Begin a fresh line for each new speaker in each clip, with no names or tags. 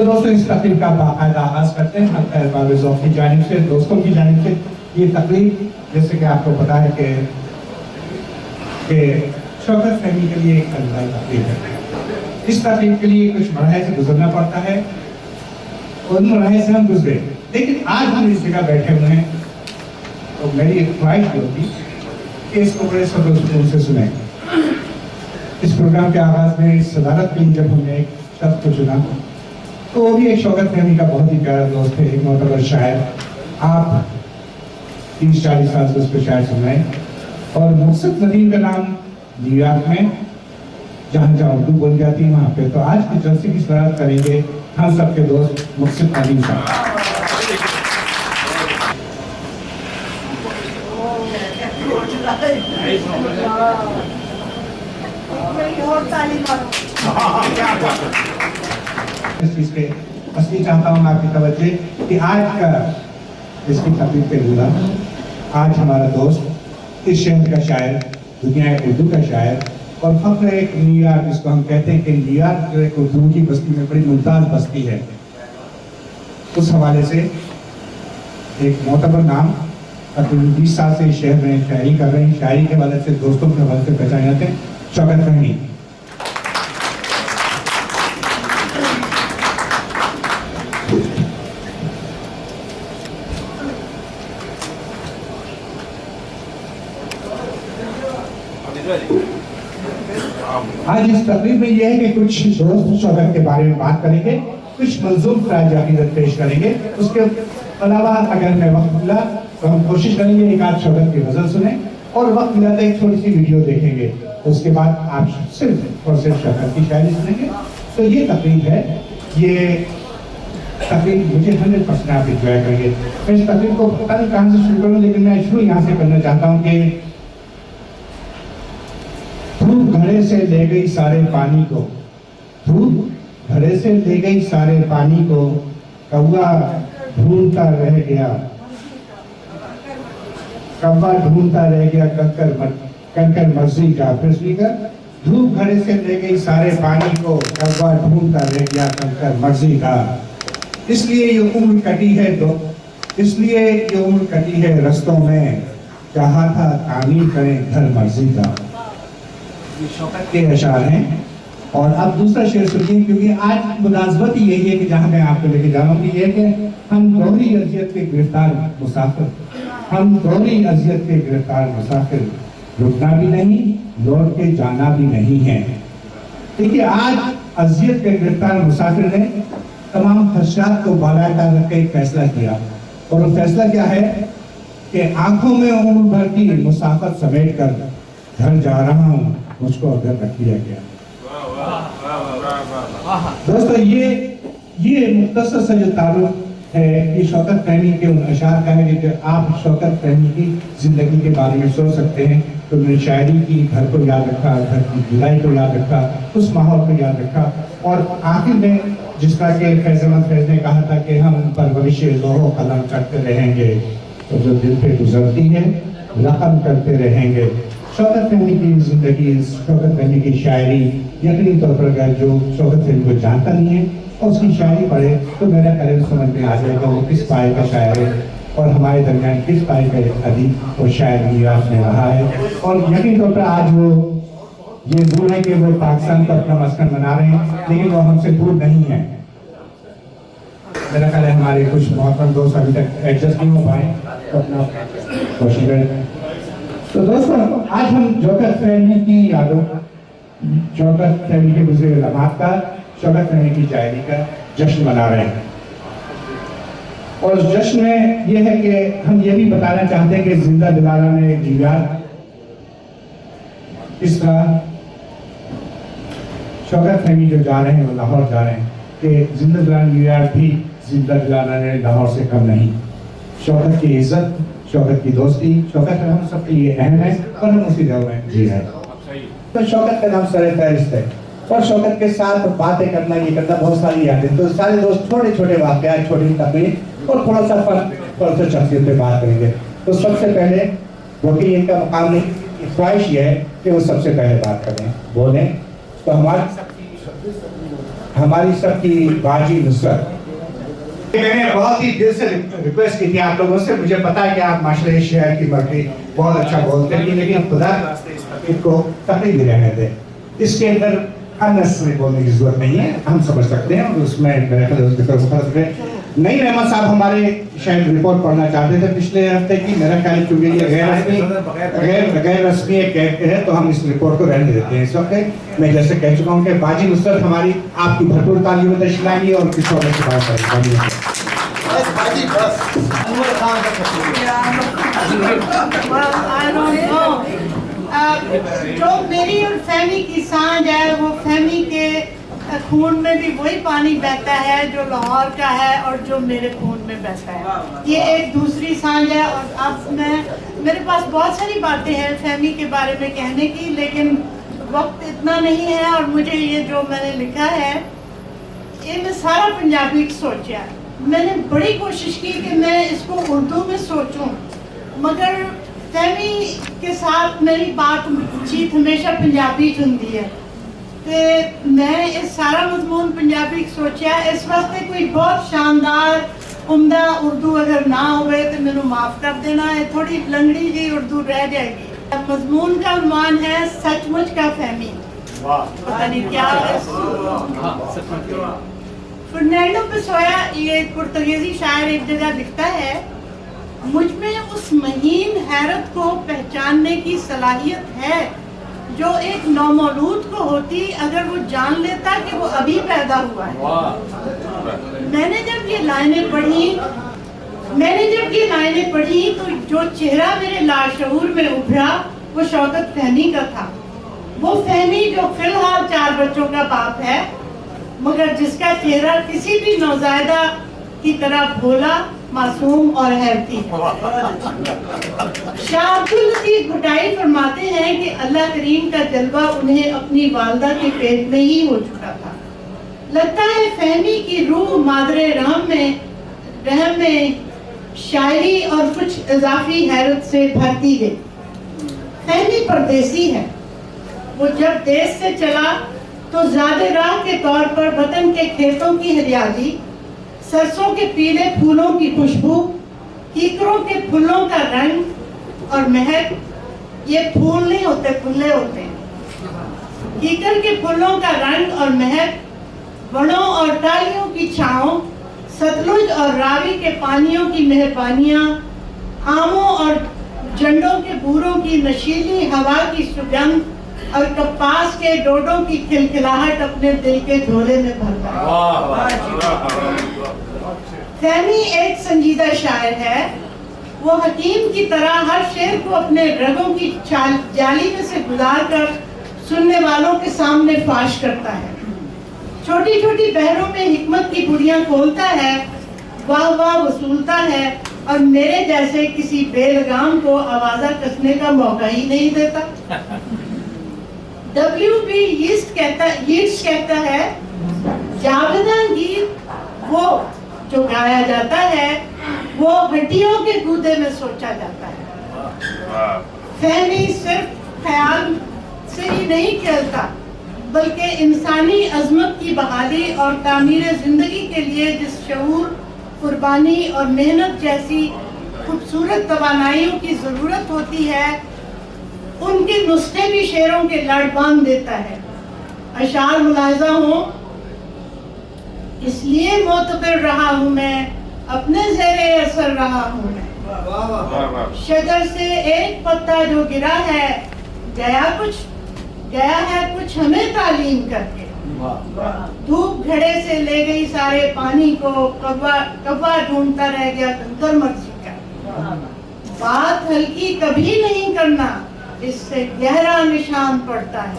تو دوستوں اس تقریب کا باقاعدہ آغاز کرتے ہیں احباب ذوق کی جانب سے، دوستوں کی جانب سے. یہ تقریب جیسے کہ آپ کو پتا ہے کہ شوکت فہمی کے لیے ایک الگ تقریب ہے. اس تقریب کے لیے کچھ مراحل سے گزرنا پڑتا ہے، ان مراحل سے ہم گزرے. لیکن آج ہم اس جگہ بیٹھے ہوئے ہیں تو میری ایک خواہش یہ ہوتی کہ اس کو بڑے صبر و سکون سے سنیں. اس پروگرام کے آغاز میں اس صدارت میں جب ہم نے ایک شخص کو چنا تو وہ بھی ایک شوکت فہمی کا بہت ہی پیارا دوست ہے، ایک معتبر شاعر. آپ 30-40 سال سے اس پہ شاعر سن رہے ہیں اور مقصد ندیم کا نام نیو یارک میں جہاں جہاں اردو بول جاتی ہے وہاں پہ. تو آج کے جلسے کی صدارت کریں گے ہم سب کے دوست مقصد ندیم صاحب. اس چیز پہ بس یہ چاہتا ہوں آپ کی توجہ کہ آج کا اس کی تقریب پہ بولا آج ہمارا دوست اس شہر کا شاعر، دنیا اردو کا شاعر اور فخر ایک نیو یارک جس کو ہم کہتے ہیں کہ نیو یارک جو ایک اردو کی بستی میں بڑی ممتاز بستی ہے، اس حوالے سے ایک معتبر نام. تقریباً 20 سال سے اس شہر میں شاعری کر رہے ہیں. شاعری کے حوالے سے دوستوں کے حوالے سے پہچانے جاتے ہیں شوکت فہمی. آج اس تقریب میں یہ ہے کہ کچھ دوست شوکت کے بارے میں بات کریں گے، کچھ منظوم خراج عقیدت پیش کریں گے. اس کے علاوہ اگر میں وقت ملا تو ہم کوشش کریں گے ایک آدھ شوکت کی غزل سنیں اور وقت ملا تو ایک چھوٹی سی ویڈیو دیکھیں گے. اس کے بعد آپ صرف اور صرف شوکت کی شاعری سنیں گے. تو یہ تقریب ہے، یہ تقریب مجھے 100% آپ انجوائے کریں گے. میں اس تقریب کو پتہ نہیں کہاں سے شروع کروں، لیکن میں شروع یہاں سے کرنا چاہتا ہوں کہ دھوپ گھڑے سے لے گئی سارے پانی کو، دھوپ گھڑے سے لے گئی سارے پانی کو، کوا ڈھونڈتا رہ گیا، کوا ڈھونڈتا رہ گیا کنکر مرضی کا. پھر سنی کر دھوپ گھڑے سے لے گئی سارے پانی کو، کوا ڈھونڈتا رہ گیا کنکر مرضی کا. اس لیے یہ عمر کٹی ہے اس لیے یہ عمر کٹی ہے رستوں میں، چاہا تھا تعمیر کریں گھر مرضی کا. یہ شوکت کے اشعار ہیں. اور اب دوسرا شعر سنیے کیونکہ آج مناسبت ہی یہی ہے کہ جہاں میں آپ کو لے کے جا رہا ہوں یہ ہے کہ ہم دوہری اذیت کے گرفتار مسافر، ہم دوہری اذیت کے گرفتار مسافر، رکنا بھی نہیں لوٹ کے جانا بھی نہیں ہے. دیکھیے آج اذیت کے گرفتار مسافر نے تمام خدشات کو بالائے طاق رکھ کے ایک فیصلہ کیا اور وہ فیصلہ کیا ہے کہ آنکھوں میں عمر بھر کی مسافت سمیٹ کر گھر جا رہا ہوں، مجھ کو اگر رکھ دیا گیا. دوستو یہ مختصر سے جو تعلق ہے یہ شوکت فہمی کے ان اشعار کا ہے کہ آپ شوکت فہمی کی زندگی کے بارے میں سوچ سکتے ہیں. تو میں نے شاعری کی گھر کو یاد رکھا، گھر کی جدائی کو یاد رکھا، اس ماحول کو یاد رکھا اور آخر میں جس طرح کہ فیض احمد فیض نے کہا تھا کہ ہم پرورش لوح و قلم کرتے رہیں گے تو جو دل پہ گزرتی ہے رقم کرتے رہیں گے. شوکت فہمی کی زندگی، شوکت فہمی کی شاعری یقینی طور پر اگر جو شوکت فہمی کو جانتا نہیں ہے اور اس کی شاعری پڑھے تو میرا کلام سمجھ میں آ جائے گا وہ کس پائے کا شاعر ہے اور ہمارے درمیان کس پائے کا ادیب اور شاعر میراث میں رہا ہے. اور یقینی طور پر آج وہ یہ دور ہے کہ وہ پاکستان کو اپنا مسکن بنا رہے ہیں لیکن وہ ہم سے دور نہیں ہیں. میرا خیال ہے ہمارے کچھ محترم دوست ابھی تک ایڈجسٹ نہیں ہو پائے تو اپنا کوشش کریں. تو دوستوں آج ہم شوکت فہمی کی یادوں، شوکت فہمی کے گزرے لمحات کا، شوکت فہمی کی شاعری کا جشن منا رہے ہیں. اور اس جشن میں یہ ہے کہ ہم یہ بھی بتانا چاہتے ہیں کہ زندہ دلالہ نے نیو یارک اس طرح شوکت فہمی جو جا رہے ہیں وہ لاہور جا رہے ہیں کہ زندہ دلالہ نیو یارک بھی زندہ دلالہ نے لاہور سے کم نہیں. شوکت کی عزت، شوکت کی دوستی، شوکت ہم سب کے لیے اہم ہے اور ہم اسی دور میں جی رہے ہیں. تو شوکت کا نام سر فہرست ہے اور شوکت کے ساتھ باتیں کرنا یہ کرنا بہت ساری یادیں. تو سارے دوست چھوٹے چھوٹے واقعات، چھوٹی تقریر اور تھوڑا سا فرق، تھوڑا سا شخصیت پہ بات کریں گے. تو سب سے پہلے وہ کہ ان کا مقام نہیں، خواہش یہ ہے کہ وہ سب سے پہلے بات کریں، بولیں. تو ہمارے ہماری سب کی باجی نصرت. میں نے بہت ہی دل سے ریکویسٹ کی تھی آپ لوگوں سے. مجھے پتا ہے کہ آپ ماشاءاللہ اس شہر کی مٹی بہت اچھا بولتے ہیں, لیکن خدا ان کو تقریب بھی رہنے دیں. اس کے اندر اننیسری بولنے کی ضرورت نہیں ہے, ہم سمجھ سکتے ہیں. اور اس میں نئی رحمت صاحب ہمارے شاید رپورٹ پڑھنا چاہتے تھے پچھلے ہفتے کی. میرا خیال کیونکہ یہ غیر رسمی ایک ہے تو ہم اس رپورٹ کو رہنے دیتے ہیں اس وقت. میں جیسے کہہ چکا ہوں کہ باجی نصرت ہماری آپ کی بھرپور تعلیم تشریف لائیں گی اور کس وقت سے بات کریں گے.
جو میری اور فہمی کی سانجھ ہے وہ فہمی کے خون میں بھی وہی پانی بہتا ہے جو لاہور کا ہے اور جو میرے خون میں بہتا ہے. یہ ایک دوسری سانجھ ہے. اور اب میرے پاس بہت ساری باتیں ہیں فہمی کے بارے میں کہنے کی, لیکن وقت اتنا نہیں ہے. اور مجھے یہ جو میں نے لکھا ہے یہ میں سارا پنجابی سوچا ہے. میں نے بڑی کوشش کی کہ میں اس کو اردو میں سوچوں, مگر فہمی کے ساتھ میری بات چیت ہمیشہ پنجابی ہوندی ہے. کہ میں اس سارا مضمون پنجابی سوچا. اس واسطے کوئی بہت شاندار عمدہ اردو اگر نہ ہوئے تو میرے معاف کر دینا, ہے تھوڑی لنگڑی جی اردو رہ جائے گی. مضمون کا عنوان ہے سچ مچ کا فہمی. پتہ نہیں کیا فرنینڈو پیسویا یہ پرتگیزی شاعر ایک جگہ لکھتا ہے, مجھ میں اس مہین حیرت کو پہچاننے کی صلاحیت ہے جو ایک نومولود کو ہوتی اگر وہ جان لیتا کہ وہ ابھی پیدا ہوا ہے. میں نے جب یہ لائنیں پڑھی تو جو چہرہ میرے لاشعور میں ابھرا وہ شوکت فہمی کا تھا. وہ فہمی جو فی الحال 4 بچوں کا باپ ہے, مگر جس کا چہرہ کسی بھی نوزائیدہ کی طرح بھولا, معصوم اور حیرتی ہے. شاہ عبداللطیف بھٹائی فرماتے ہیں کہ اللہ کریم کا جلوہ انہیں اپنی والدہ کے پیٹ میں ہی ہو چکا تھا. لگتا ہے فہمی کی روح مادر رحم میں شاعری اور کچھ اضافی حیرت سے بھرتی گئی. فہمی پردیسی ہے. وہ جب دیس سے چلا تو زیادہ راہ کے طور پر وطن کے کھیتوں کی ہریالی, سرسوں کے پیلے پھولوں کی خوشبو, کیکروں کے پھولوں کا رنگ اور مہک, یہ پھول نہیں ہوتے پھلے ہوتے ہیں, کیکر کے پھولوں کا رنگ اور مہک, بڑوں اور ٹالیوں کی چھاؤں, ستلج اور راوی کے پانیوں کی مہربانیاں, آموں اور جنڈوں کے بوروں کی نشیلی ہوا کی سگندھ اور کپاس کے ڈوڈوں کی کھلکھلاہٹ اپنے دل کے جھولے میں بھرتا ہے. فہمی ایک سنجیدہ شاعر ہے. وہ حکیم کی طرح ہر شعر کو اپنے رگوں کی جالی میں سے گزار کر سننے والوں کے سامنے فاش کرتا ہے. چھوٹی چھوٹی بحروں میں حکمت کی گڑیاں کھولتا ہے, واہ واہ وصولتا ہے, اور میرے جیسے کسی بے لگام کو آوازہ کسنے کا موقع ہی نہیں دیتا. W.B. ییٹس کہتا ہے, جاویداں گیت وہ جو گایا جاتا ہے وہ ہڈیوں کے گودے میں سوچا جاتا ہے. فہمی صرف خیال سے ہی نہیں کھیلتا بلکہ انسانی عظمت کی بحالی اور تعمیر زندگی کے لیے جس شعور, قربانی اور محنت جیسی خوبصورت توانائیوں کی ضرورت ہوتی ہے ان کے نسخے بھی شعروں کے لڑ باندھ دیتا ہے. اشعار ملاحظہ ہوں, اس لیے معتبر رہا ہوں میں, اپنے زیر اثر رہا ہوں میں. شجر سے ایک پتا جو گرا ہے, گیا ہے کچھ ہمیں تعلیم کر کے. دھوپ گھڑے سے لے گئی سارے پانی کو, کبا ڈھونڈتا رہ گیا کنکر مرضی کا. بات ہلکی کبھی نہیں کرنا, اس سے گہرا نشان پڑتا ہے.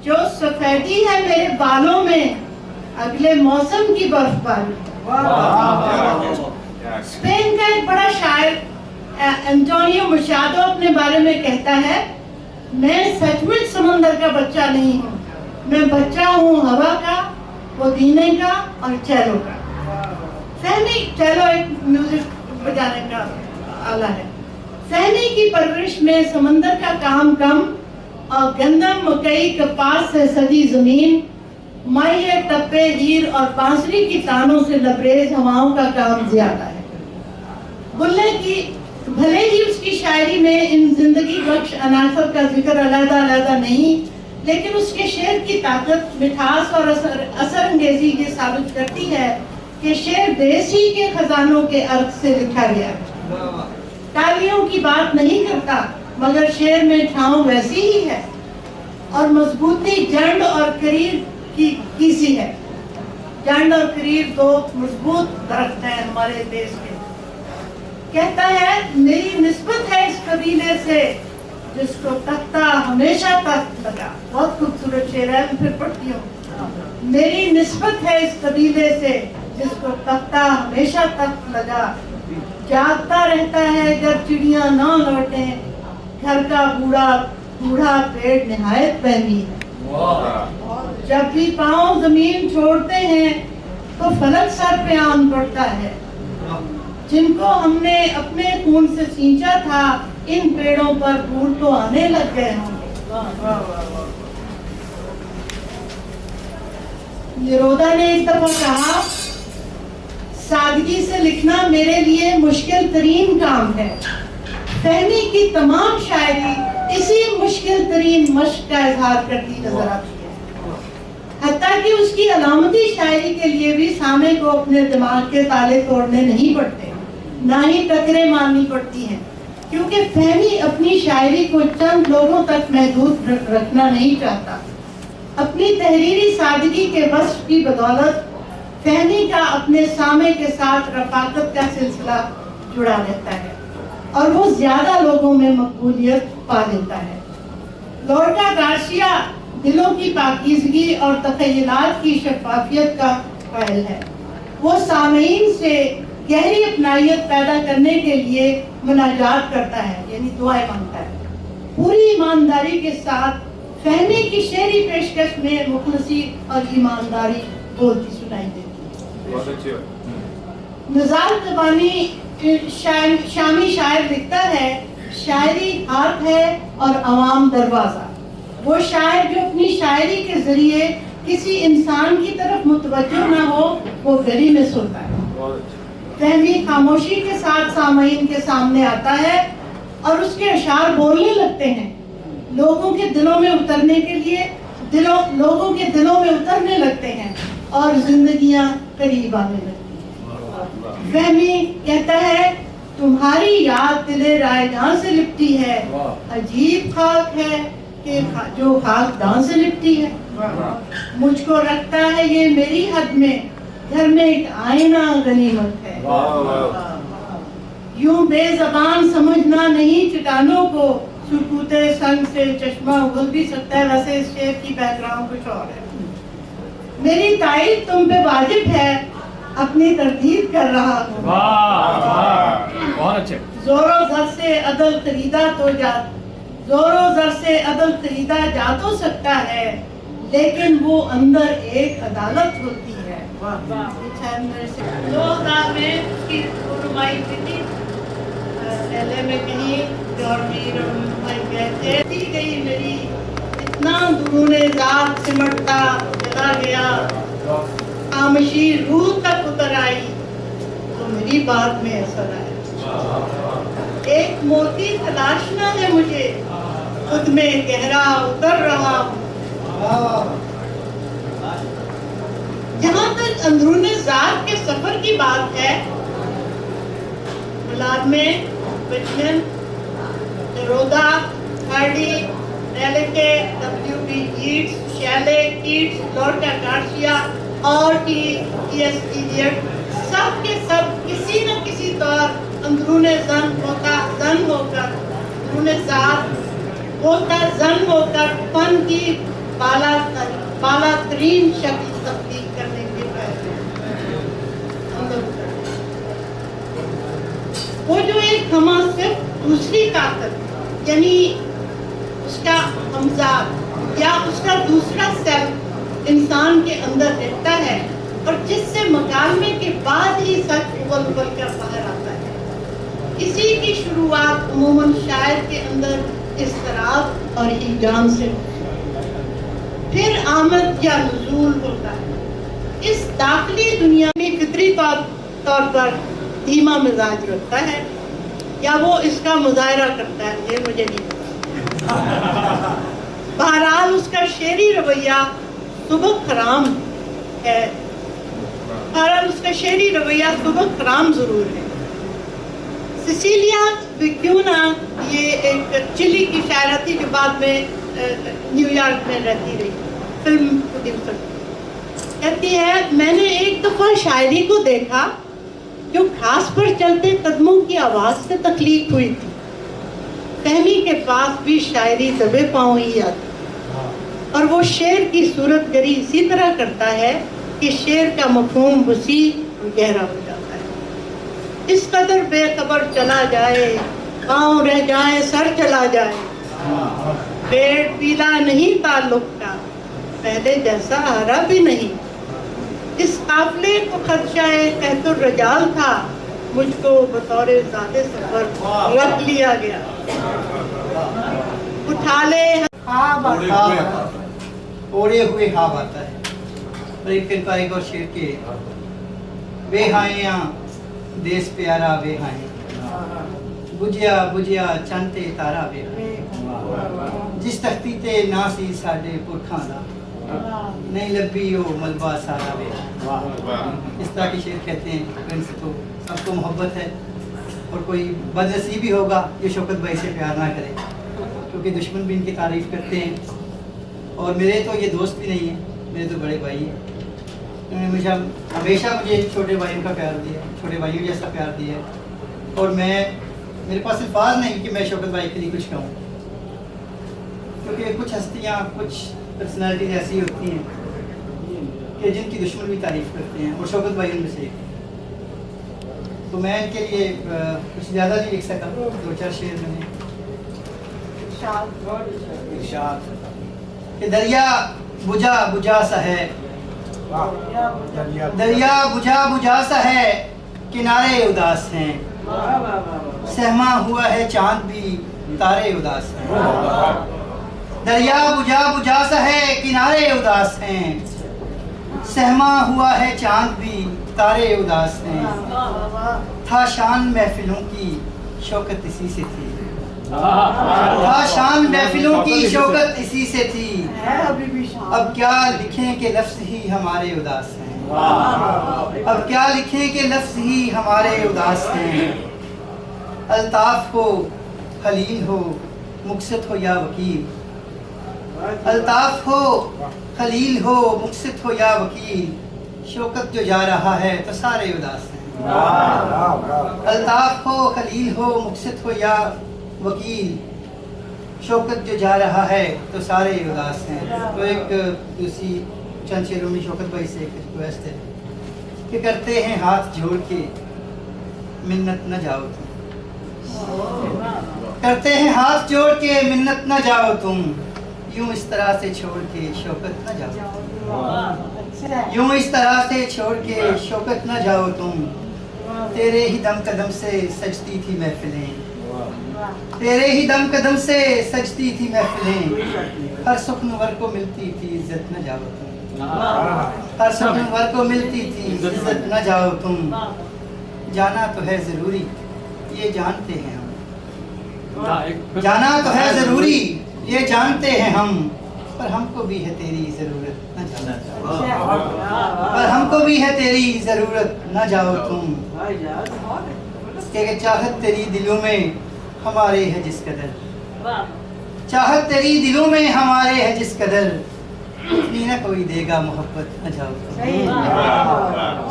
جو سفیدی ہے میرے بالوں میں, اگلے موسم کی برف باری. اسپین کا ایک بڑا شاعر انٹونیو مچادو اپنے بارے میں کہتا ہے, میں سچ مچ سمندر کا بچہ نہیں ہوں, میں بچہ ہوں ہوا کا, پودینے کا اور چیلو کا. فہمی چیلو ایک میوزک بجانے کا آلہ ہے. فہمی کی پرورش میں سمندر کا کام کم और गंदम मकई कपास से सजी जमीन, माहिए टप्पे हीर और बांसुरी की तानों से लबरेज हवाओं का काम ज्यादा है। बुल्ले की भले ही उसकी शायरी में इन जिंदगी बख्श अनासर का जिक्र अलग-अलग नहीं, लेकिन उसके शेर की ताकत, मिठास और असर अंगेजी ये साबित करती है कि शेर देश ही के खजानों के अर्थ से लिखा गया है। तालियों की बात नहीं करता, मगर शेर में ठाव वैसी ही है और मजबूती जंड और करीर की सी है। जंड और करीर दो मजबूत दरख्त हैं हमारे देश के। कहता है मेरी निस्बत है इस कबीले से जिसको तख्ता हमेशा तख्त लगा। बहुत खूबसूरत शेर है, फिर पढ़ती हूँ। मेरी निस्बत है इस कबीले से जिसको तख्ता हमेशा तख्त लगा, जागता रहता है जब चिड़िया ना लौटे, घर का बूढ़ा पेड़ निहायत बहमी है। जब भी पाँव जमीन छोड़ते हैं तो फलक सर पे आन पड़ता है। जिनको हमने अपने खून से सींचा था, इन पेड़ों पर फूल तो आने लग गए होंगे। निरोधा ने एक दफा कहा, सादगी से लिखना मेरे लिए मुश्किल तरीन काम है। फहमी की तमाम शायरी इसी मुश्किल तरीन मश्क का इजहार करती नजर आती है। हत्ता कि उसकी अलामती शायरी के लिए भी सामे को अपने दिमाग के ताले तोड़ने नहीं पड़ते, ना ही टकरे मारनी पड़ती हैं, क्योंकि फहमी अपनी शायरी को चंद लोगों तक महदूद रखना नहीं चाहता। अपनी तहरीरी सादगी के वस्फ की बदौलत फहमी का अपने सामे के साथ रफाकत का सिलसिला जुड़ा रहता है और वो ज्यादा लोगों में मकबूलियत पा लेता है। लॉर्का गार्सिया दिलों की पाकीज़गी और तख़य्युलात की शफ़ाफ़ियत का क़ाइल है। वो सामीन से गहरी अपनाइयत पैदा करने के लिए मुनाजात करता है, यानी दुआएं मांगता है। पूरी ईमानदारी के साथ फहमी की शेरी पेशकश में मुखलसी और ईमानदारी बोलती सुनाई देती है। निज़ार ज़बानी शामी शायर लिखता है, शायरी हाथ है और अवाम दरवाज़ा। वो शायर जो अपनी शायरी के जरिए किसी इंसान की तरफ मुतवज्जो ना हो, वो गली में सुनता है। फहमी खामोशी के साथ सामईन के सामने आता है और उसके अशार बोलने लगते हैं। लोगों के दिलों में उतरने लगते हैं और जिंदगियां करीब आने लगती हैं। फहमी कहता है, तुम्हारी याद दिले रायगां से लिपटी है, अजीब खाक है कि जो खाक दां से लिपटी है। मुझको रखता है ये मेरी हद में, घर में एक आईना गनीमत है। यूं बेज़बान समझना नहीं चट्टानों को, सुकूते संग से चश्मा उगल भी सकता है। वैसे इस शेर की बैकग्राउंड कुछ और है। मेरी तारीफ तुम पे वाजिब है, अपनी तरदीद कर रहा हूँ।
बहुत अच्छे।
जोरों ज़र से अदल खरीदा जा तो सकता है, लेकिन वो अंदर एक अदालत होती है। 2000 में उसकी रुमाई थी, LA में कहीं गई मेरी, इतना दुरूने ज़ात सिमटता चला गया, खामोशी रूह तक उतर आई तो मेरी बात में असर आया। एक मोती तलाशना है मुझे, खुद में गहरा उतर रहा हूँ। जहाँ तक अंदरूने ज़ात के सफर की बात है, मिलाद में बिचमन, निरोधा, Hardy, रेलेके, W.B. Yeats, Shelley, Keats, Lorca Garcia और T.S. Eliot, सब के सब किसी न किसी तौर अंदरूने जन होकर फन की बाला तरीन शक्ल तब्दील करने के वो जो एक हमा सिर्फ दूसरी ताकत यानी उसका हमजाद या उसका दूसरा सेल्फ इंसान के अंदर रहता है और जिससे मकालमे के बाद ही सच उबल कर बाहर आता है। इसी की शुरुआत अमूमन शायर के अंदर इस्तराब और ईजान से फिर आमद या नुज़ूल होता है। इस दाखिली दुनिया में फितरी तौर पर धीमा मिजाज रखता है या वो इसका मुजाहरा करता है, ये मुझे नहीं पता। बहरहाल उसका शेरी रवैया सुबह खराम है, बहरहाल उसका शेरी रवैया सुबह खराम जरूर है। सिसिलिया विक्यूना ये एक चिली की शायरा थी जो बाद में न्यूयॉर्क में रहती रही, फिल्म प्रोड्यूसर। कहती है, मैंने एक दफा शायरी को देखा जो घास पर चलते कदमों की आवाज से तख्लीक हुई थी। फहमी के पास भी शायरी दबे पांव ही आती और वो शेर की सूरत गरी इसी तरह करता है कि शेर का मफहूम वसीअ और गहरा हो जाता है। इस कदर बेखबर चला जाए, पाँव रह जाए, सर चला जाए, पेड़ पीला नहीं ताल्लुक का, पहले जैसा हरा भी नहीं। इस काफले को खदशाए कहतुर रजाल था, मुझको बतौरे ज़ाते सफर रख लिया गया। उठा ले
ओढ़े हुए ख्वाब आता है। और एक फिर का एक और शेर के बेहाइयाँ देश प्यारा बेहाएं, बुझिया बुझिया चंते तारा बेहाएं, जिस तख्ती ते ना सी साडे पुरखां दा, नहीं लब्बी हो मलबा सारा बेहाएं। इस तरह के शेर कहते हैं। इनसे तो सबको मोहब्बत है और कोई बदनसीबी होगा जो शौकत भाई से प्यार ना करे, क्योंकि दुश्मन भी इनकी तारीफ करते हैं। और मेरे तो ये दोस्त भी नहीं है, मेरे तो बड़े भाई हैं। मुझे हमेशा मुझे छोटे भाइयों का प्यार दिया, छोटे भाइयों जैसा प्यार दिया। और मेरे पास अल्फाज नहीं कि मैं शौकत भाई के लिए कुछ कहूँ, क्योंकि कुछ हस्तियाँ, कुछ पर्सनैलिटीज ऐसी होती हैं कि जिनकी दुश्मन भी तारीफ करते हैं, और शौकत भाई उनमें से एक। तो मैं इनके लिए कुछ ज़्यादा नहीं लिख सका, 2-4 शेर मैंने इरशाद कि दरिया बुझा बुझा सा है, दरिया बुझा बुझा सा है, किनारे उदास हैं, सहमा हुआ है चांद भी, तारे उदास हैं। दरिया बुझा बुझा सा है, किनारे उदास हैं, सहमा हुआ है चांद भी, तारे उदास हैं। था शान महफिलों की शौकत इसी से थी, था शान महफिलों की शौकत इसी से थी। अब क्या लिखें कि लफ्ज़ ही हमारे उदास हैं, अब क्या लिखें कि लफ्ज़ ही हमारे उदास हैं। अल्ताफ हो खलील हो मुक़सिद हो या वकील, अल्ताफ हो खलील हो मुक़सिद हो या वकील, शौकत जो जा रहा है तो सारे उदास हैं। अल्ताफ हो खलील हो मुक़सिद हो या वकील, शौकत जो जा रहा है तो सारे उदास हैं। तो एक दूसरी चंद शेरों में शौकत भाई से एक रिक्वेस्ट है कि करते हैं हाथ जोड़ के मिन्नत न जाओ तुम, करते हैं हाथ जोड़ के मिन्नत न जाओ तुम, यूं इस तरह से छोड़ के शौकत न जाओ, यूं इस तरह से छोड़ के शौकत न जाओ तुम। तेरे ही दम कदम से सजती थी महफिलें, तेरे ही दम कदम से सजती थी महफिलें, हर सुखनवर को मिलती थी इज्जत न जाओ तुम, हर सुखनवर को मिलती थी इज्जत न जाओ तुम। जाना तो है जरूरी ये जानते हैं हम, जाना तो है जरूरी ये जानते हैं हम, पर हमको भी है तेरी जरूरत न जाओ, पर हमको भी है तेरी जरूरत न जाओ तुम। कि चाहत तेरी दिलों में हमारे है जिस कदर, चाहत तेरी दिलों में हमारे है जिस कदर, उतनी न कोई देगा मोहब्बत न जाओ तुम।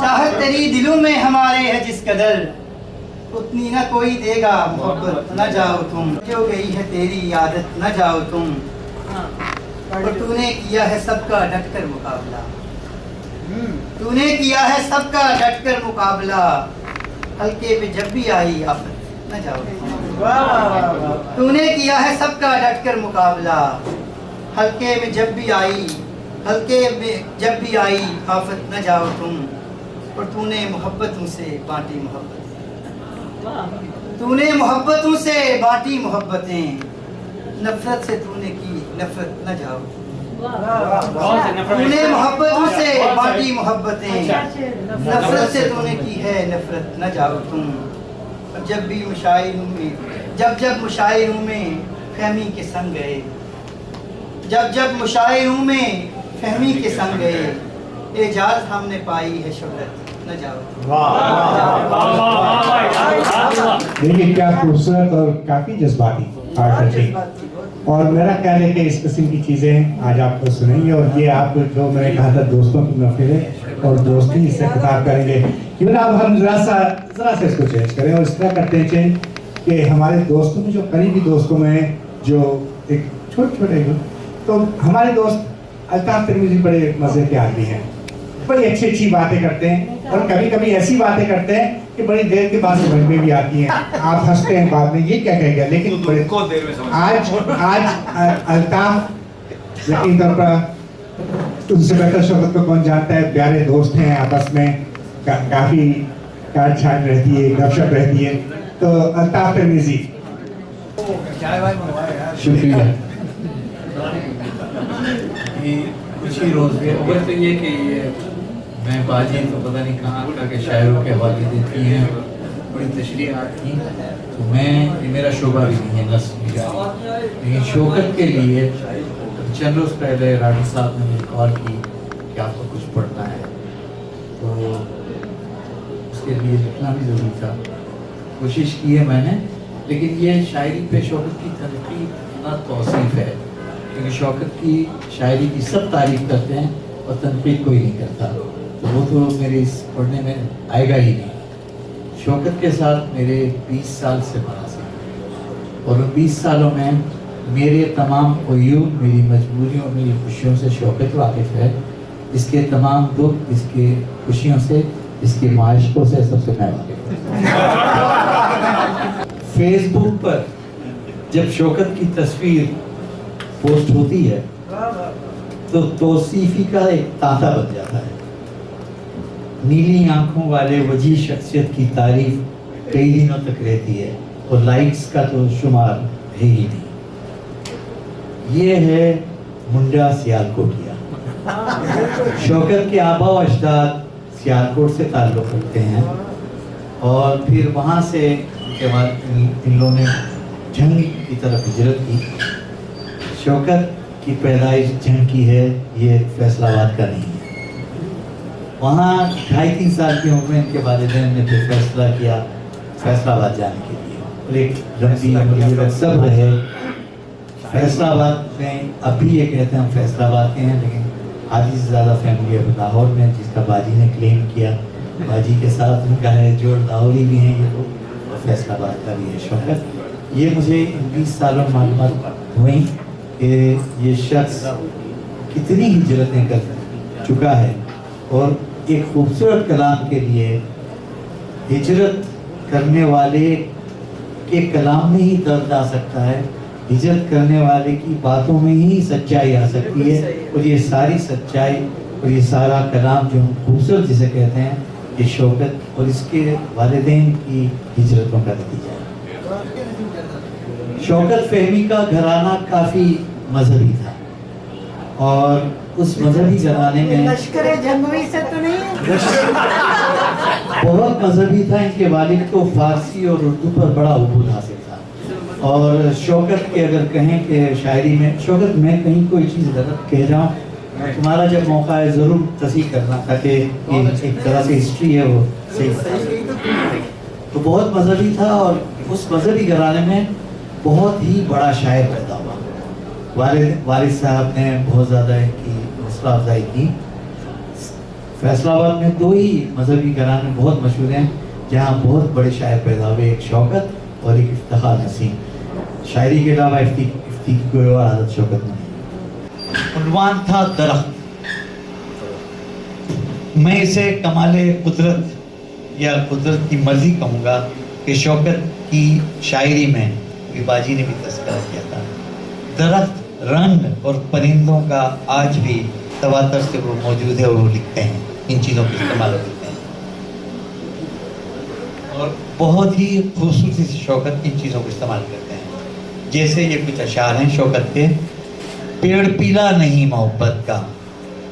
चाहत तेरी दिलों में हमारे है जिस कदर, उतनी न कोई देगा मोहब्बत न जाओ तुम। जो गई है तेरी आदत न जाओ तुम, और तूने किया है सबका डट कर मुकाबला, तूने किया है सबका डट कर मुकाबला, हल्के में जब भी आई आफत न जाओ तुम। तूने किया है सबका डट कर मुकाबला, हल्के में जब भी आई, हल्के में जब भी आई आफत न जाओ तुम। और तूने मोहब्बतों से बांटी मोहब्बतें, तूने मोहब्बतों से बांटी मोहब्बतें, नफरत से तूने की नफरत न जाओ
बहुत से नफरत
तूने मोहब्बत से बांटी मोहब्बतें नफरत से तूने की है नफरत न जाओ तुम और जब भी मुशायरों में जब मुशायरों में फहमी के संग गए जब मुशायरों में फहमी के संग गए एजाज हमने पाई है शोहरत न जाओ तुम।
देखिए क्या खूबसूरत और काफी जज्बाती हार्ट टचिंग। और मेरा ख्याल है कि इस किस्म की चीजें आज आपको सुनेंगे और ये आप जो मैंने कहा था दोस्तों की महफिल है और दोस्ती से खिताब करेंगे। क्यों ना अब हम जरा सा इसको चेंज करें और इस तरह करते हैं चेंज कि हमारे दोस्तों में जो करीबी दोस्तों में जो एक छोटे तो हमारे दोस्त अल्ताफ तिरमिज़ी बड़े मजे के आदमी हैं, बड़ी अच्छी बातें करते हैं और कभी कभी ऐसी बातें करते हैं कि बड़ी देर के बाद समझ में भी आती हैं। आप हंसते हैं बाद में ये क्या कहेगा, लेकिन आज अल्ताफ यकीन तौर पर उनसे बेहतर शौकत को कौन जानता है, प्यारे दोस्त हैं, आपस में काफी काट छाट रहती है, गपशप रहती है। तो अल्ताफ तिरमिज़ी।
शुक्रिया। कुछ ही रोज में खबर तो ये कि ये मैं बाजी तो पता नहीं कहाँ का के शायरों के हवाले देती हैं, बड़ी तशरीहात की, तो मैं ये मेरा शोभा भी नहीं है नस्ल भी जारी, लेकिन शौकत के लिए चंद रोज पहले राठी साहब ने मुझे कॉल की कि आपको कुछ पढ़ना है, तो उसके लिए लिखना भी ज़रूरी था। कोशिश की है मैंने, लेकिन ये शायरी पे शौकत की तनकीद ना तौसीफ है, क्योंकि शौकत की शायरी की सब तारीफ करते हैं और तनकीद कोई नहीं करता, तो वो तो मेरे इस पढ़ने में आएगा ही नहीं। शौकत के साथ मेरे 20 साल से मुनासिब और उन 20 सालों में मेरे तमाम उयूब, मेरी मजबूरियों, मेरी खुशियों से शौकत वाकिफ़ है, इसके तमाम दुख, इसके खुशियों से, इसके माशकों से सबसे मैं वाकिफ़ हूँ। फेसबुक पर जब शौकत की तस्वीर पोस्ट होती है तो तौसीफी का एक तांता बन जाता है। नीली आंखों वाले वजी शख्सियत की तारीफ कई दिनों तक रहती है और लाइक्स का तो शुमार है ही नहीं। ये है मुंडा सियालकोटिया। शौकत के आबा व अजदाद सियालकोट से ताल्लुक़ रखते हैं और फिर वहाँ से के बाद इन लोगों ने जंग की तरफ हिजरत की। शौकत की पैदाइश जंग की है, ये फैसलाबाद का नहीं है। वहाँ 2.5-3 साल की उम्र में इनके वालिदैन ने फिर फैसला किया फैसलाबाद जाने के लिए और एक लंबी उम्र सब रहे फैसलाबाद में। अभी ये कहते हैं हम फैसलाबाद के हैं, लेकिन आधी से ज़्यादा फैमिली अब लाहौर में, जिसका बाजी ने क्लेम किया। बाजी के साथ उनका है जो लाहौरी भी हैं ये लोग और फैसलाबाद का भी है शौकत। ये मुझे इन 20 सालों में मालूमात हुई कि ये शख्स कितनी हिजरतें कर चुका है और एक खूबसूरत कलाम के लिए हिजरत करने वाले के कलाम में ही दर्द आ सकता है, हिजरत करने वाले की बातों में ही सच्चाई आ सकती है। और ये सारी सच्चाई और ये सारा कलाम जो खूबसूरत जिसे कहते हैं, ये शौकत और इसके वालिदैन की हिजरतों का नतीजा है। शौकत फहमी का घराना काफ़ी मजहबी था और उस मजहबी घराने में
लश्कर जंगवी से तो नहीं
बहुत मजहबी था। इनके वालिद को फारसी और उर्दू पर बड़ा उबूल हासिल था। और शौकत के अगर कहें कि शायरी में शौकत मैं कहीं कोई चीज़ गलत कह जाऊँ, तुम्हारा जब मौका है ज़रूर तस्दीक करना, ताकि एक तरह से हिस्ट्री है वो सही बता। तो बहुत मजहबी था और उस मजहबी घराने में बहुत ही बड़ा शायर पैदा हुआ। वालिद साहब ने बहुत ज़्यादा इनकी हौसला अफजाई की। फैसलाबाद में 2 ही मजहबी घराने बहुत मशहूर हैं जहाँ बहुत बड़े शायर पैदा हुए, एक शौकत और एक इफ्तिखार नसीम। शायरी के अलावा इफ्ती की कोई और आदत शौकत में नहीं। उन्वान था दरख्त। मैं इसे कमाले कुदरत या कुदरत की मर्जी कहूँगा कि शौकत की शायरी में बाजी ने भी तस्करा किया था। दरख्त, रंग और परिंदों का आज भी तवातर से वो मौजूद है और वो लिखते हैं, इन चीज़ों का इस्तेमाल करते हैं और बहुत ही खूबसूरती से शौकत इन चीज़ों को इस्तेमाल करते हैं। जैसे ये कुछ अशार हैं शौकत के। पेड़ पीला नहीं मोहब्बत का,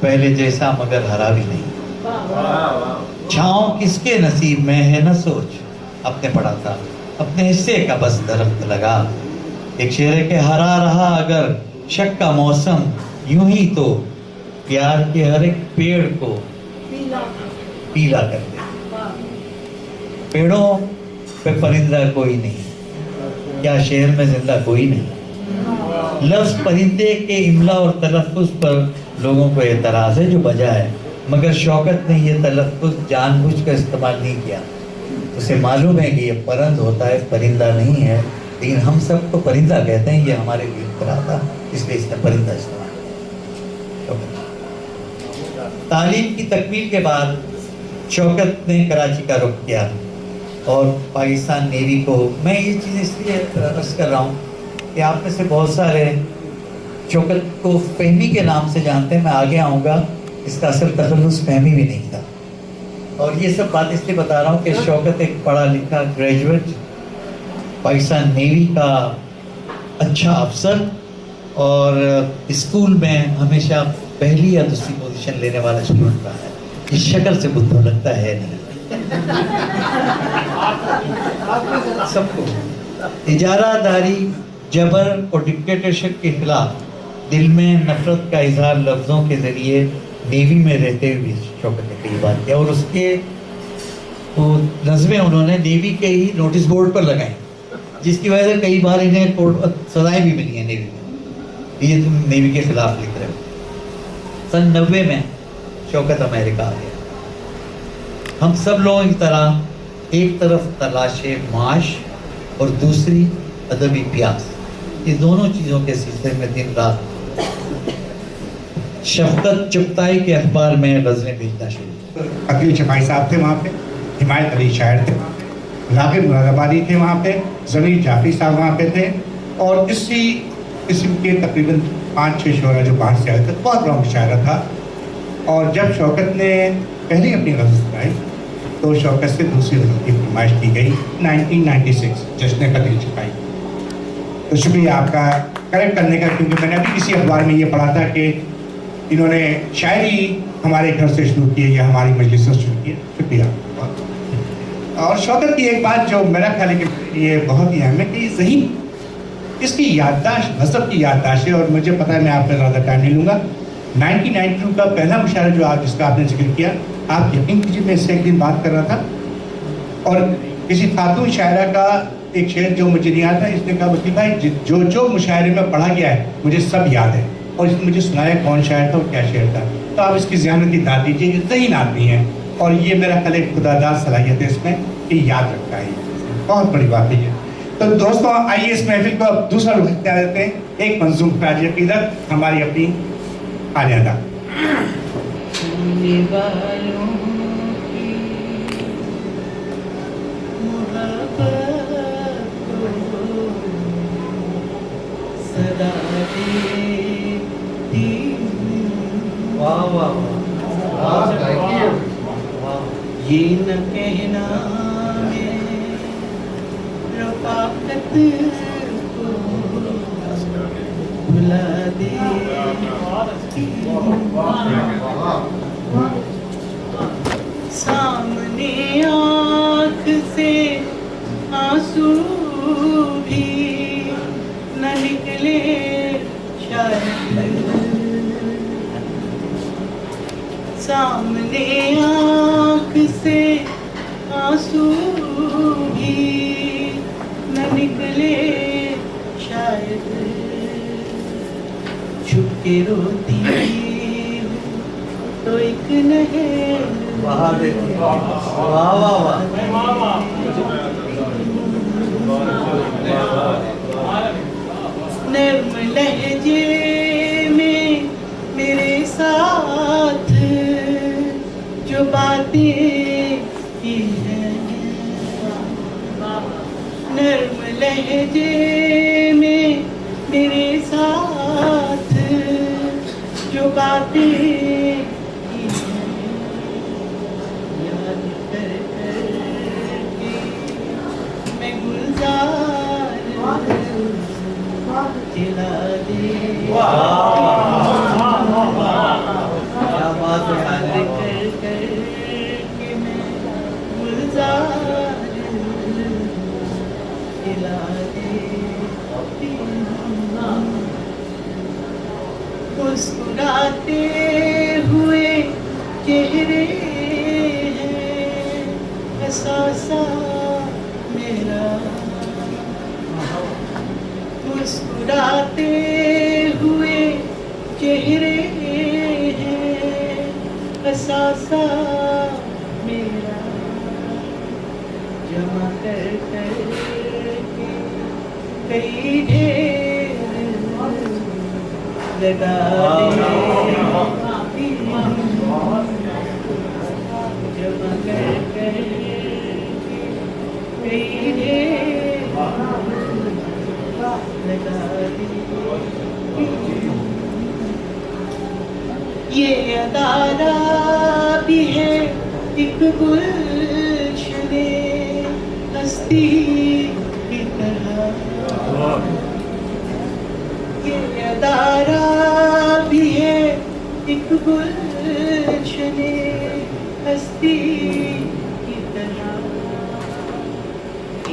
पहले जैसा मगर हरा भी नहीं। छाँव किसके नसीब में है न सोच, अपने पड़ा था अपने हिस्से का बस दरख्त लगा। एक शेर है कि हरा रहा अगर शक का मौसम, यूं ही तो प्यार के हर एक पेड़ को पीला कर दे। पेड़ों पे परिंदा कोई नहीं, क्या शहर में जिंदा कोई नहीं। लफ्ज परिंदे के इमला और तलफ़्फ़ुज़ पर लोगों को एतराज़ है जो बजा है, मगर शौकत ने ये तलफ़्फ़ुज़ जानबूझकर इस्तेमाल नहीं किया। उसे मालूम है कि ये परंद होता है, परिंदा नहीं है, लेकिन हम सब तो परिंदा कहते हैं, ये हमारे लिए इख्तिराअ था, इसलिए इसने परिंदा इस्तेमाल किया। तालीम की तकमील के बाद शौकत ने कराची का रुख किया और पाकिस्तान नेवी को, मैं ये चीज़ इसलिए अर्ज़ कर रहा हूँ कि आप में से बहुत सारे शौकत को फ़हमी के नाम से जानते हैं, मैं आगे आऊँगा, इसका असल तखल्लुस फ़हमी भी नहीं था। और ये सब बात इसलिए बता रहा हूँ कि शौकत एक पढ़ा लिखा ग्रेजुएट, पाकिस्तान नेवी का अच्छा अफसर और स्कूल में हमेशा पहली या दूसरी पोजीशन लेने वाला स्टूडेंट रहा है। इस शक्ल से बुद्धू लगता है नहीं सबको। इजारादारी, जबर और डिक्टेटरशिप के खिलाफ दिल में नफरत का इजहार लफ्ज़ों के ज़रिए नेवी में रहते हुए शौकत ने कई बार किया और उसके वो नज़में उन्होंने नेवी के ही नोटिस बोर्ड पर लगाई, जिसकी वजह से कई बार इन्हें सजाएं भी मिली हैं नेवी में, ये तुम नेवी के खिलाफ लिख रहे हो। सन 90 में शौकत अमेरिका आ गया। हम सब लोगों की तरह एक तरफ तलाशे माश और दूसरी अदबी प्यास, ये दोनों चीज़ों के सिलसिले में दिन रात शफकत चुगताई के अखबार में गज़लें भेजना शुरू।
अकील चपाई साहब थे वहाँ पे, हिमायत अली शायर थे, रागिब मुरादाबादी थे वहाँ पे, ज़मीर जाफरी साहब वहाँ पे थे और इसी किस्म के तकरीबन 5-6 शोरा जो बाहर से आए थे। बहुत बड़ा मुशायरा था और जब शौकत ने पहली अपनी गज़ल सुनाई तो शौकत से दूसरी गज़ल की फरमाइश की गई 1996 जश्न अकील चपाई। तो शुक्रिया आपका करेक्ट करने का, क्योंकि मैंने अभी किसी अखबार में ये पढ़ा था कि इन्होंने शायरी हमारे घर से शुरू की या हमारी मजलिस से शुरू की। शुक्रिया। और शौकत की एक बात जो मेरा ख्याल है कि ये बहुत ही अहम है कि ज़हीन इसकी याददाश्त मज़हब की याददाश्त है। और मुझे पता है मैं आप पे ज़्यादा टाइम नहीं लूँगा। 1992 का पहला मुशायरा जो आप जिसका आपने जिक्र किया, आप यकीन कीजिए मैं इससे एक दिन बात कर रहा था और किसी खातून शायरा का एक शेर जो मुझे नहीं आता, इसने कहा वकील भाई जो जो मुशायरे में पढ़ा गया है मुझे सब याद है और इसने मुझे सुनाया कौन शायर था और क्या शेर था। तो आप इसकी ज़ियानत दाद दीजिए, ये ज़हीन आदमी है और ये मेरा ख्याल एक खुदादार सलाहियत है इसमें कि याद रखता है, बहुत बड़ी बात है। तो दोस्तों आइए इस महफिल को अब दूसरा रुख इख्तियार देते हैं। एक मंजूम ख्वाजा अक़ीदत हमारी अपनी आलियादा।
वाह वाह वाह,
ये न कहना है रफ़ाक़त को भुला दे, सामने आँख से आंसू भी न निकले शायद, सामने आँख से आंसू भी न निकले शायद, छुप के रोती हूँ तो एक नहर
वाह देखिए, वाह वाह वाह,
नर्म लहजे में मेरे साथ जो बातें की हैं, नर्म लहजे में मेरे साथ जो बातें की हैं, याद कर कर के मैं गुलजार दिला दे
क्या बात है
कर कर के मैं गुलजार दिला दे मुस्कुराते हुए चेहरे हैं एहसासा मेरा मुस्कुराते हुए चेहरे हैं एहसासा मेरा जमा कर कर के कई ढेर लगा दे जमा कर कर के कई ढेर लगा दे ये अदारा भी है एक गुलशने हस्ती की तरह ये अदारा भी है एक गुलशने हस्ती की तरह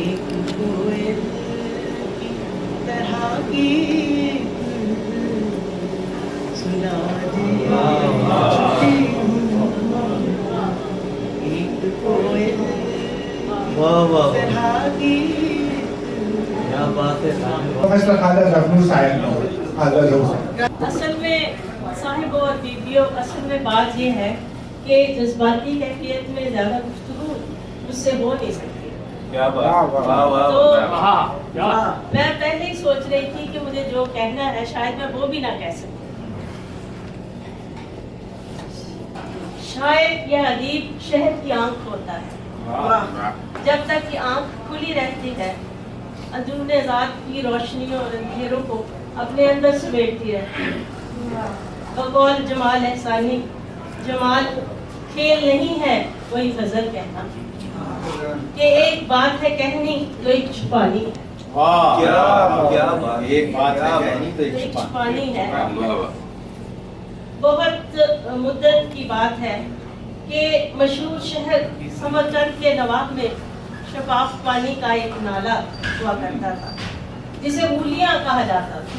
एक कोयल की तरह गीत सुना दे एक कोयल
वाह वाह
तरह गीत
क्या बात है
प्रोफेसर खाजा जफनूर साहब खाजा जफनूर
असल में साहिब और बीबियों, असल में बात ये है कि जज्बाती कैफियत में ज़्यादा गुफ्तगू मुझसे हो नहीं सकती।
क्या बात
तो मैं पहले ही सोच रही थी कि मुझे जो कहना है शायद मैं वो भी ना कह सकती। शायद यह अदीब शहर की आंख होता है, जब तक कि आंख खुली रहती है अंदरूने ज़ात की रोशनियों और अंधेरों को अपने अंदर समेटती रहती है। बकौल जमाल एहसानी, जमाल खेल नहीं है वही गजल कहना कि एक बात है कहनी तो एक छुपानी है,
क्या बात, एक बात है कहनी तो
एक
एक
छुपानी है। बहुत मुद्दत की बात है कि मशहूर शहर समरकंद के नवाब में शफाफ पानी का एक नाला हुआ करता था जिसे मूलियां कहा जाता था।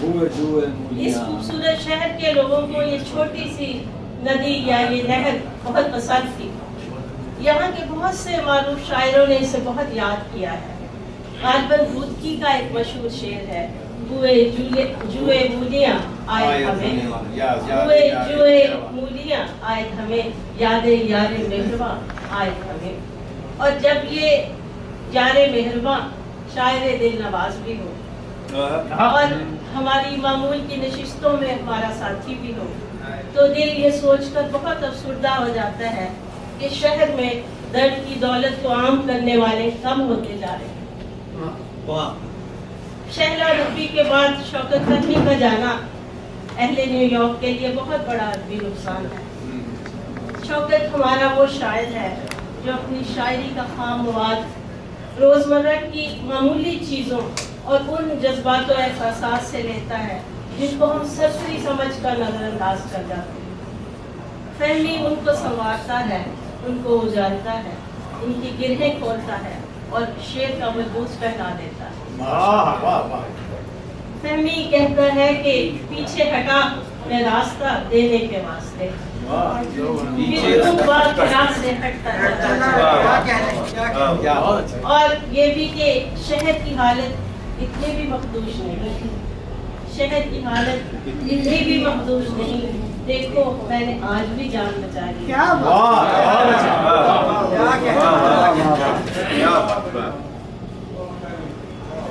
इस खूबसूरत शहर के लोगों को ये छोटी सी नदी या ये नहर बहुत पसंद थी। यहाँ के बहुत से मारूफ शायरों ने इसे बहुत याद किया है। गालिबन भूतकी का एक मशहूर शेर है, जुए मूलियां आए हमें, जुए मूलियां आए हमें, यादे यारे मेहरबा आए हमें। और जब ये यारे मेहरबा शायरे दिल नवाज भी हो और हमारी मामूल की नशिस्तों में हमारा साथी भी हो, तो दिल ये सोचकर बहुत अफसुर्दा हो जाता है कि शहर में दर्द की दौलत को आम करने वाले कम होते जा रहे हैं। शहला रब्बी के बाद शौकत तकनी का जाना अहले न्यूयॉर्क के लिए बहुत बड़ा अदबी नुकसान है। शौकत हमारा वो शायर है जो अपनी शायरी का खाम मवाद रोज़मर्रा की मामूली चीज़ों और उन जज्बात और एहसास से लेता है जिनको हम सरसरी समझ कर नज़रअंदाज कर जाते हैं। फहमी उनको संवारता है, उनको उजालता है, उनकी गिरहें खोलता है और शेर का मजबूत पहना देता है। फहमी कहता है कि पीछे हटा मैं रास्ता देने के वास्ते, फिर तुम बात से हटता
क्या
और ये भी कि शहर की हालत इतनी भी मखदूश नहीं, शहर की हालत इतनी भी मखदूश नहीं। देखो मैंने आज भी जान बचा ली।
क्या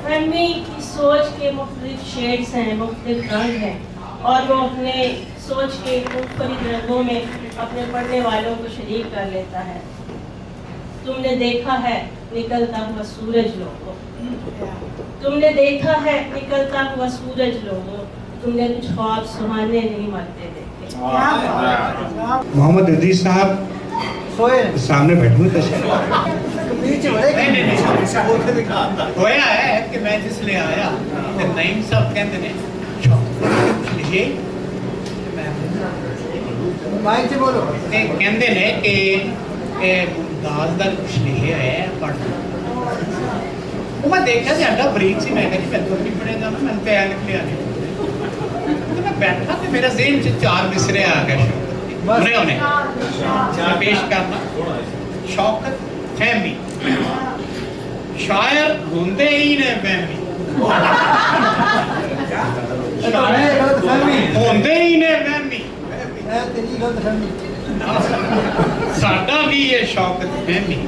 फहमी की सोच के मुख्तलिफ शेड्स हैं, मुख्तलिफ रंग हैं और वो अपने सोच के मुख्तलिफ रंगों में अपने पढ़ने वालों को शरीक कर लेता है। तुमने देखा है निकलता हुआ सूरज लोगों, तुमने देखा है निकलता हुआ सूरज लोगों, तुमने कुछ ख्वाब सुहाने नहीं मरते देखे।
मोहम्मद अजीज साहब
सोए
सामने बैठे हुए तशरीफ
نیچے بڑے
ہویا ہے کہ میں جس لے آیا تے نعیم صاحب کہندے نے لکھے
مائک سے بولو
تے کہندے نے کہ اے ممتاز دا کچھ لکھے ہے پڑھ وہ میں دیکھا جاتا بریک سی میں کہا جی میں تو نہیں پڑھے گا میں تے نکلیا نہیں تو میں بیٹھا تے میرا ذہن چ چار مصرے آ گئے انہیں چار پیش کرنا شوکت فہمی شاعر ہوندے ہی نے فہمی
غلط فہمی
ہوندے ہی نے فہمی
تیری غلط فہمی
ساڈا بھی یہ شوکت فہمی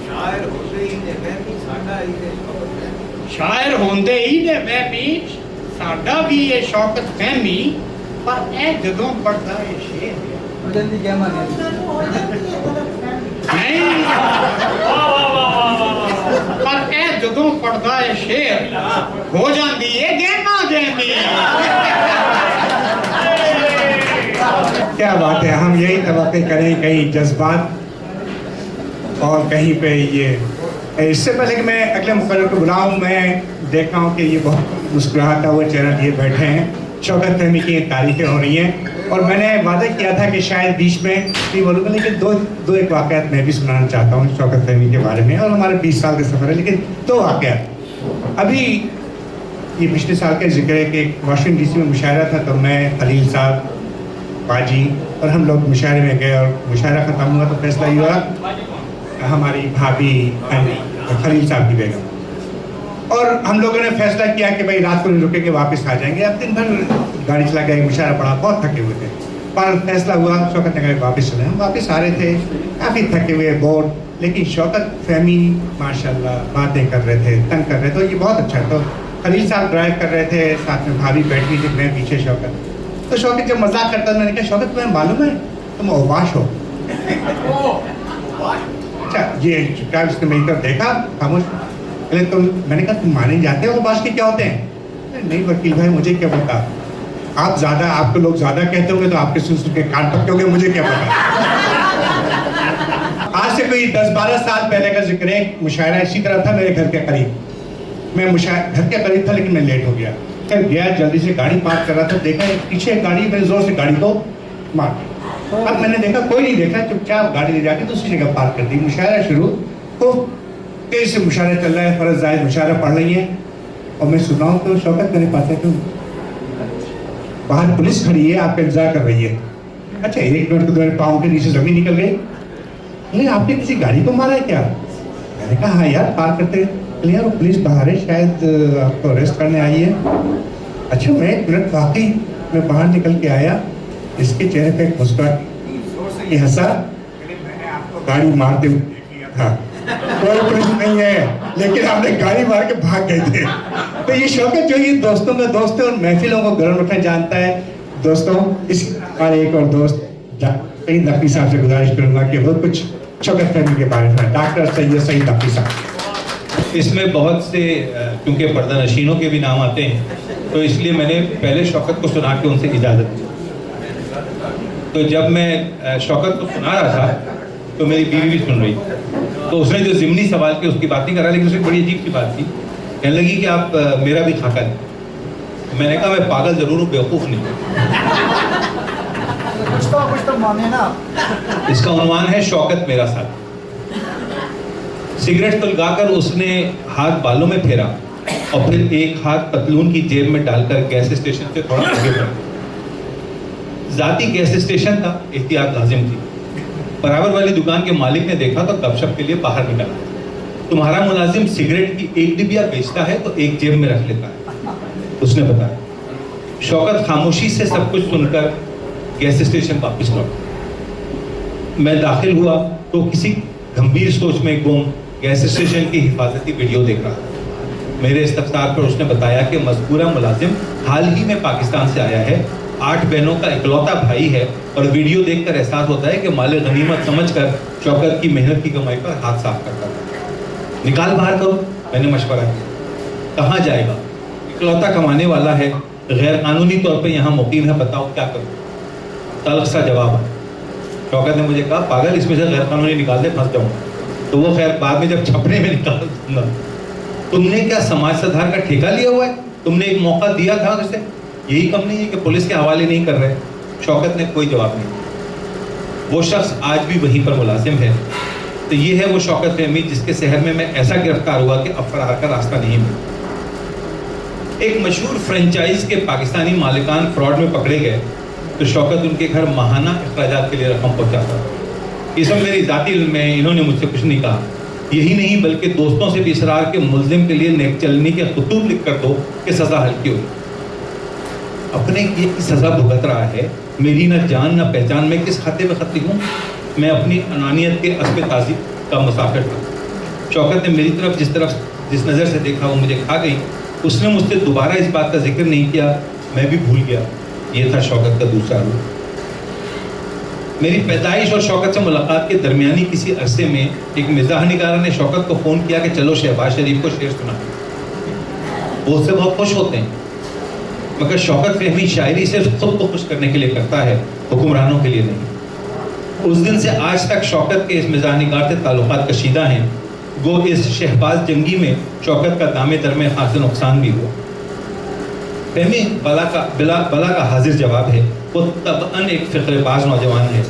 شاعر ہوتے ہی نے فہمی ساڈا ہی نے شوکت فہمی
شاعر ہوندے ہی نے فہمی ساڈا بھی یہ شوکت فہمی پر اے جدوں پڑھدا ہے شعر
جلدی کیا مانے
نہیں پر اے جدوں پڑھدا ہے شعر ہو جاندی ہے گہما گہمی
کیا بات ہے. ہم یہی توقع کریں کہیں جذبات اور کہیں پہ یہ. اس سے پہلے کہ میں اگلے مقرر کو بلاؤں میں دیکھا ہوں کہ یہ بہت مسکراتا ہوا چہرہ لیے بیٹھے ہیں. شوکت فہمی کی تعریفیں ہو رہی ہیں اور میں نے وعدہ کیا تھا کہ شاید بیچ میں نہیں بولوں گا لیکن دو ایک واقعات میں بھی سنانا چاہتا ہوں شوکت فہمی کے بارے میں. اور ہمارے 20 سال کا سفر ہے لیکن 2 واقعات. ابھی یہ پچھلے سال کا ذکر ہے کہ واشنگٹن ڈی سی میں مشاعرہ تھا تو میں خلیل صاحب باجی اور ہم لوگ مشاعرے میں گئے اور مشاعرہ ختم ہوا تو فیصلہ یہ ہوا ہماری بھابھی خلیل صاحب کی بیگم اور ہم لوگوں نے فیصلہ کیا کہ بھائی رات کو نہیں رکیں گے واپس آ جائیں گے. اب دن بھر گاڑی چلا کے مشاعرہ پڑا بہت تھکے ہوئے تھے پر فیصلہ ہوا شوکت نے کہا واپس چلے. ہم واپس آ رہے تھے کافی تھکے ہوئے بور لیکن شوکت فہمی ماشاء اللہ باتیں کر رہے تھے تنگ کر رہے تھے. یہ بہت اچھا. تو خلیل صاحب ڈرائیو کر رہے تھے ساتھ میں بھابھی بیٹھی تھی میں پیچھے شوکت. تو شوکت جب مذاق کرتا میں نے کہا شوکت تمہیں معلوم ہے تم اوباش ہو. اچھا یہ کیا اس نے میری طرف دیکھا خاموش. تم میں نے کہا تم مانے جاتے ہو اوباش کے کیا ہوتے ہیں؟ نہیں وکیل بھائی مجھے کیا پتا. آپ کو لوگ زیادہ کہتے ہوں گے تو آپ کے سن کے کان پکے ہوں گے مجھے کیا پتا. آج سے کوئی 10-12 سال پہلے کا ذکر ہے. مشاعرہ اسی طرح تھا میرے گھر کے قریب. میں گھر کے قریب تھا لیکن میں لیٹ ہو گیا. پھر گیا جلدی سے گاڑی پارک کر رہا تھا دیکھا پیچھے گاڑی میں زور سے گاڑی کو مار. اب میں نے دیکھا کوئی نہیں دیکھا چپ چاپ گاڑی لے جا کے دوسری جگہ پارک کر دی. مشاعرہ شروع تو تیز سے مشاعرہ چل رہا ہے. فرض زائد مشاعرہ پڑھ رہی ہے اور میں سن رہا ہوں تو شوکت میرے پاس ہے کہ باہر پولیس کھڑی ہے آپ کا انتظار کر رہی ہے. اچھا 1 منٹ تو میرے پاؤں کے نیچے زمین نکل گئی. نہیں آپ نے کسی گاڑی کو مارا ہے کیا؟ میں نے کہا ہاں یار پارک کرتے یار وہ پولیس باہر ہے شاید آپ کو اریسٹ کرنے آئی ہے. اچھا میں 1 منٹ واقعی میں باہر نکل کے آیا اس کے چہرے پہ ایک مسکراہٹ یہ ہنسا. میں نے آپ کو گاڑی مارتے ہوئے دیکھ لیا تھا کوئی پولیس نہیں ہے لیکن آپ نے گاڑی مار کے بھاگ گئے تھے. تو یہ شوکت جو یہ دوستوں کا دوست ہے اور محفلوں کو گرم رکھنا جانتا ہے. دوستوں اس ہمارے ایک اور دوست سعید نقوی صاحب سے گزارش کروں گا کہ وہ کچھ شوکت فہمی کے بارے میں ڈاکٹر سعید نقوی صاحب.
اس میں بہت سے کیونکہ پردہ نشینوں کے بھی نام آتے ہیں تو اس لیے میں نے پہلے شوکت کو سنا کے ان سے اجازت دی. تو جب میں شوکت کو سنا رہا تھا تو میری بیوی بھی سن رہی تو اس نے جو ضمنی سوال کیا اس کی بات نہیں کر رہا لیکن اس میں بڑی عجیب سی بات تھی. کہنے لگی کہ آپ میرا بھی خاکہ لیں. میں نے کہا میں پاگل ضرور ہوں بیوقوف نہیں.
کچھ تو مانے نا.
اس کا عنوان ہے شوکت میرا ساتھ. سگریٹ سلگا کر اس نے ہاتھ بالوں میں پھیرا اور پھر ایک ہاتھ پتلون کی جیب میں ڈال کر گیس اسٹیشن سے تھوڑا آگے بڑھا. ذاتی گیس اسٹیشن تھا احتیاط لازم تھی. برابر والی دکان کے مالک نے دیکھا تو گپ شپ کے لیے باہر نکلا. تمہارا ملازم سگریٹ کی 1 ڈبیا بیچتا ہے تو 1 جیب میں رکھ لیتا ہے اس نے بتایا. شوکت خاموشی سے سب کچھ سن کر گیس اسٹیشن واپس لوٹا. میں داخل ہوا تو کسی گمبھیر سوچ میں گم گیس اسٹیشن کی حفاظتی ویڈیو دیکھ رہا. میرے استفسار پر اس نے بتایا کہ مذکورہ ملازم حال ہی میں پاکستان سے آیا ہے, 8 بہنوں کا اکلوتا بھائی ہے اور ویڈیو دیکھ کر احساس ہوتا ہے کہ مال غنیمت سمجھ کر شوکت کی محنت کی کمائی پر ہاتھ صاف کرتا تھا. نکال باہر کرو, میں نے مشورہ کیا. کہاں جائے گا, اکلوتا کمانے والا ہے, غیر قانونی طور پہ یہاں مقیم ہے, بتاؤ کیا کروں. تلخ سا جواب ہے. شوکت نے مجھے کہا پاگل اس میں سے غیر قانونی نکال دے, پھنس جاؤں. तो वो खैर बाद में जब छपने में निकाल दूंगा। तुमने क्या समाज सुधार का ठेका लिया हुआ है? तुमने एक मौका दिया था उसे, यही कम नहीं है कि पुलिस के हवाले नहीं कर रहे? शौकत ने कोई जवाब नहीं दिया। वो शख्स आज भी वहीं पर मुलाजिम है। तो ये है वो शौकत फहमी जिसके शहर में मैं ऐसा गिरफ्तार हुआ कि अब फरार का रास्ता नहीं मिला। एक मशहूर फ्रेंचाइज के पाकिस्तानी मालिकान फ्रॉड में पकड़े गए तो शौकत उनके घर माहाना अखराजात के लिए रकम पहुंचाता था। इसमें मेरी जाती इल्म में इन्होंने मुझसे कुछ नहीं कहा। यही नहीं बल्कि दोस्तों से भी इसरार के मुल्जिम के लिए नेक चलनी के खुतूब लिख कर दो कि सज़ा हल्की हुई। अपने ये की सज़ा भुगत रहा है, मेरी न जान न पहचान, मैं किस खाते में खती हूँ? मैं अपनी अनानियत के अस्ब ताज़ी का मुसाफिर था। शौकत ने मेरी तरफ जिस नज़र से देखा वो मुझे खा गई। उसने मुझसे दोबारा इस बात का जिक्र नहीं किया, मैं भी भूल गया। ये था शौकत का दूसरा रूप। मेरी पैदाइश और शौकत से मुलाकात के दरमियानी किसी अरसे में एक मिजाह निगारा ने शौकत को फ़ोन किया कि चलो शहबाज शरीफ को शेर सुना। वो उससे बहुत खुश होते हैं, मगर शौकत फहमी शायरी सिर्फ खुद को खुश करने के लिए करता है, हुक्मरानों के लिए नहीं। उस दिन से आज तक शौकत के इस मिजाह निगार से ताल्लुकात कशीदा हैं। गो इस शहबाज जंगी में शौकत का दामे दरमे हासिल नुकसान भी हुआ। फहमी बला का हाजिर जवाब है। वो तबअन एक फ़िक्रबाज नौजवान है।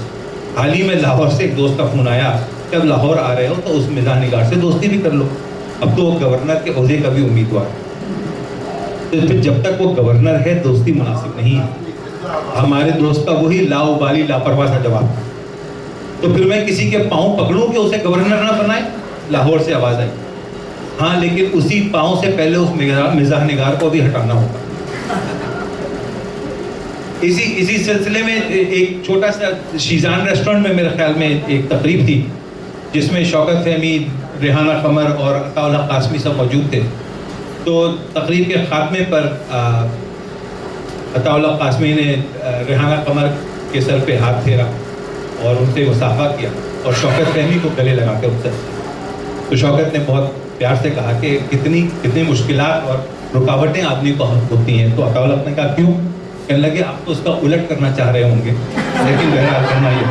हाल ही में लाहौर से एक दोस्त का फ़ोन आया कि अब लाहौर आ रहे हो तो उस मिजाह निगार से दोस्ती भी कर लो, अब तो वो गवर्नर के ओहदे का भी उम्मीदवार है। तो फिर जब तक वो गवर्नर है दोस्ती मुनासिब नहीं है। हमारे दोस्त का वही लाउबाली लापरवाह सा जवाब था। तो फिर मैं किसी के पाँव पकड़ूं कि उसे गवर्नर ना बनाए? लाहौर से आवाज़ आई, हाँ लेकिन उसी पाँव से पहले उस मिजाह निगार को भी हटाना होगा। इसी सिलसिले में एक छोटा सा शीजान रेस्टोरेंट में मेरे ख्याल में एक तकरीब थी जिसमें शौकत फहमी, रेहाना कमर और अताउल्लाह कासमी सब मौजूद थे। तो तकरीब के खात्मे पर अताउल्लाह कासमी ने रेहाना कमर के सर पे हाथ फेरा और उनसे मुसाफा किया और शौकत फहमी को गले लगा के उत्तर। तो शौकत ने बहुत प्यार से कहा कि कितनी मुश्किलात और रुकावटें आदमी को होती हैं। तो अताउल्लाह ने कहा क्यों? कहने लगे आप तो उसका उलट करना चाह रहे होंगे, लेकिन बहरहाल करना ये